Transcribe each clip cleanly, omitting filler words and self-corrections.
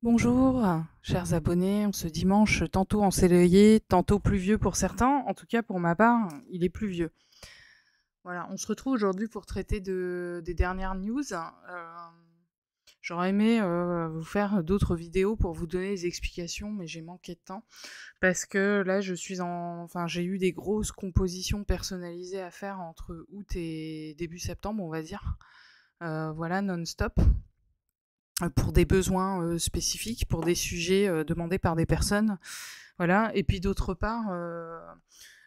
Bonjour, chers abonnés. Ce dimanche, tantôt ensoleillé, tantôt pluvieux pour certains. En tout cas, pour ma part, il est pluvieux. Voilà, on se retrouve aujourd'hui pour traiter des dernières news. J'aurais aimé vous faire d'autres vidéos pour vous donner des explications, mais j'ai manqué de temps. Parce que là, j'ai eu des grosses compositions personnalisées à faire entre août et début septembre, on va dire. Voilà, non-stop. Pour des besoins spécifiques, pour des sujets demandés par des personnes. Voilà. Et puis d'autre part,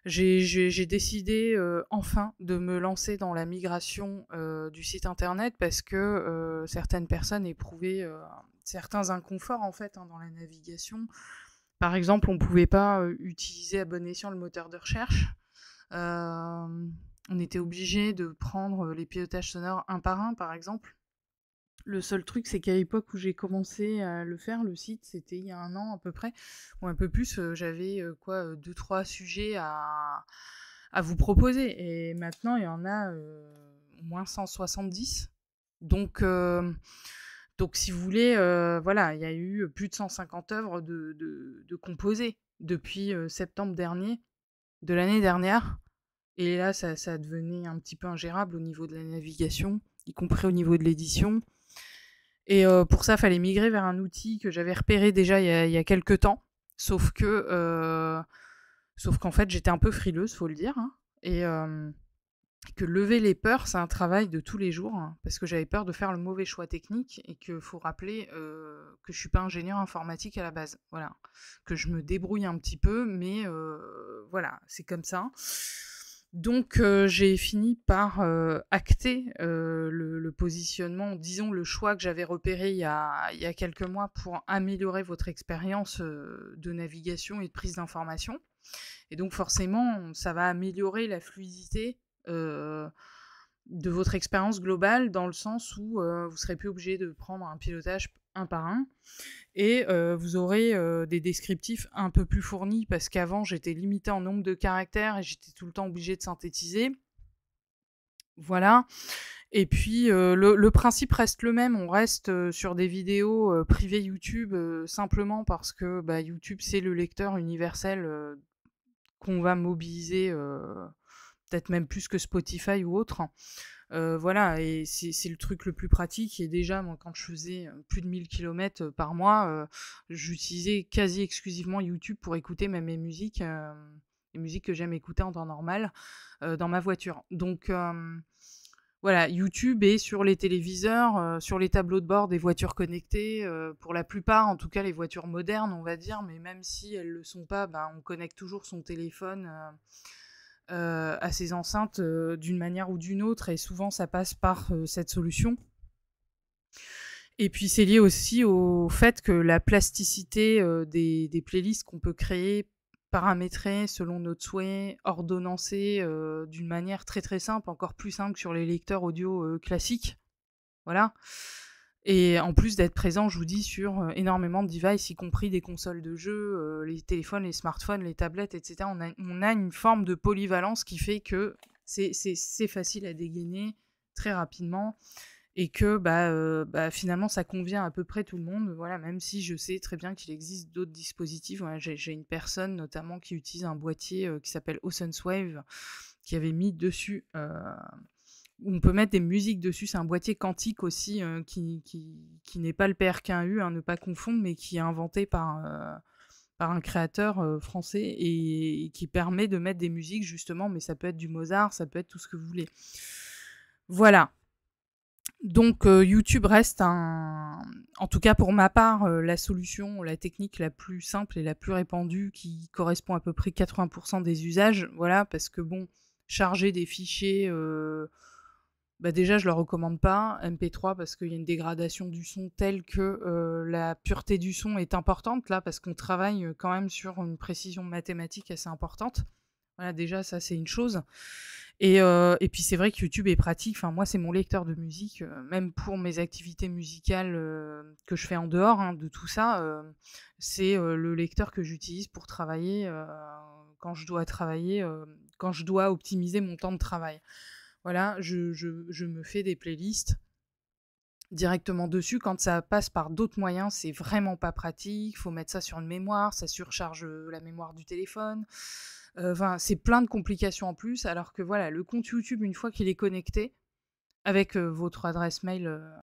j'ai décidé enfin de me lancer dans la migration du site internet parce que certaines personnes éprouvaient certains inconforts en fait dans la navigation. Par exemple, on ne pouvait pas utiliser à bon escient le moteur de recherche. On était obligé de prendre les pilotages sonores un par un, par exemple. Le seul truc, c'est qu'à l'époque où j'ai commencé à le faire, le site, c'était il y a un an à peu près, ou un peu plus, j'avais deux, trois sujets à vous proposer. Et maintenant, il y en a au moins 170. Donc, donc si vous voulez, voilà, il y a eu plus de 150 œuvres de composées depuis septembre dernier, de l'année dernière. Et là, ça devenait un petit peu ingérable au niveau de la navigation, y compris au niveau de l'édition. Et pour ça, il fallait migrer vers un outil que j'avais repéré déjà il y a quelques temps. Sauf que, sauf qu'en fait, j'étais un peu frileuse, faut le dire. Hein, et que lever les peurs, c'est un travail de tous les jours. Hein, parce que j'avais peur de faire le mauvais choix technique et qu'il faut rappeler que je suis pas ingénieur informatique à la base. Voilà. Que je me débrouille un petit peu, mais voilà, c'est comme ça. Donc j'ai fini par acter le positionnement, disons le choix que j'avais repéré il y a quelques mois pour améliorer votre expérience de navigation et de prise d'information. Et donc forcément, ça va améliorer la fluidité de votre expérience globale dans le sens où vous serez plus obligé de prendre un pilotage un par un et vous aurez des descriptifs un peu plus fournis parce qu'avant j'étais limitée en nombre de caractères et j'étais tout le temps obligée de synthétiser. Voilà. Et puis le principe reste le même, on reste sur des vidéos privées YouTube simplement parce que bah, YouTube c'est le lecteur universel qu'on va mobiliser peut-être même plus que Spotify ou autre. Voilà, et c'est le truc le plus pratique. Et déjà, moi, quand je faisais plus de 1000 km par mois, j'utilisais quasi exclusivement YouTube pour écouter même mes musiques, les musiques que j'aime écouter en temps normal dans ma voiture. Donc voilà, YouTube est sur les téléviseurs, sur les tableaux de bord des voitures connectées, pour la plupart, en tout cas les voitures modernes, on va dire, mais même si elles le sont pas, ben, on connecte toujours son téléphone à ces enceintes d'une manière ou d'une autre, et souvent ça passe par cette solution. Et puis c'est lié aussi au fait que la plasticité des playlists qu'on peut créer, paramétrer selon notre souhait, ordonnancer d'une manière très très simple, encore plus simple que sur les lecteurs audio classiques. Voilà. Et en plus d'être présent, je vous dis, sur énormément de devices, y compris des consoles de jeux, les téléphones, les smartphones, les tablettes, etc. On a une forme de polyvalence qui fait que c'est facile à dégainer très rapidement et que bah, finalement ça convient à peu près tout le monde. Voilà, même si je sais très bien qu'il existe d'autres dispositifs. Voilà, j'ai une personne notamment qui utilise un boîtier qui s'appelle Ocean's Wave, qui avait mis dessus on peut mettre des musiques dessus. C'est un boîtier quantique aussi qui n'est pas le PRK1U, ne pas confondre, mais qui est inventé par un créateur français et qui permet de mettre des musiques justement, mais ça peut être du Mozart, ça peut être tout ce que vous voulez. Voilà. Donc YouTube reste en tout cas pour ma part, la solution, la technique la plus simple et la plus répandue qui correspond à peu près 80% des usages. Voilà, parce que bon, charger des fichiers bah déjà, je le recommande pas, MP3, parce qu'il y a une dégradation du son telle que la pureté du son est importante, là, parce qu'on travaille quand même sur une précision mathématique assez importante. Voilà, déjà, ça, c'est une chose. Et puis, c'est vrai que YouTube est pratique. Enfin, moi, c'est mon lecteur de musique, même pour mes activités musicales que je fais en dehors de tout ça. C'est le lecteur que j'utilise pour travailler quand je dois travailler, quand je dois optimiser mon temps de travail. Voilà, je me fais des playlists directement dessus. Quand ça passe par d'autres moyens, c'est vraiment pas pratique. Faut mettre ça sur une mémoire, ça surcharge, la mémoire du téléphone. Enfin, c'est plein de complications en plus, alors que voilà, le compte YouTube, une fois qu'il est connecté avec, votre adresse mail,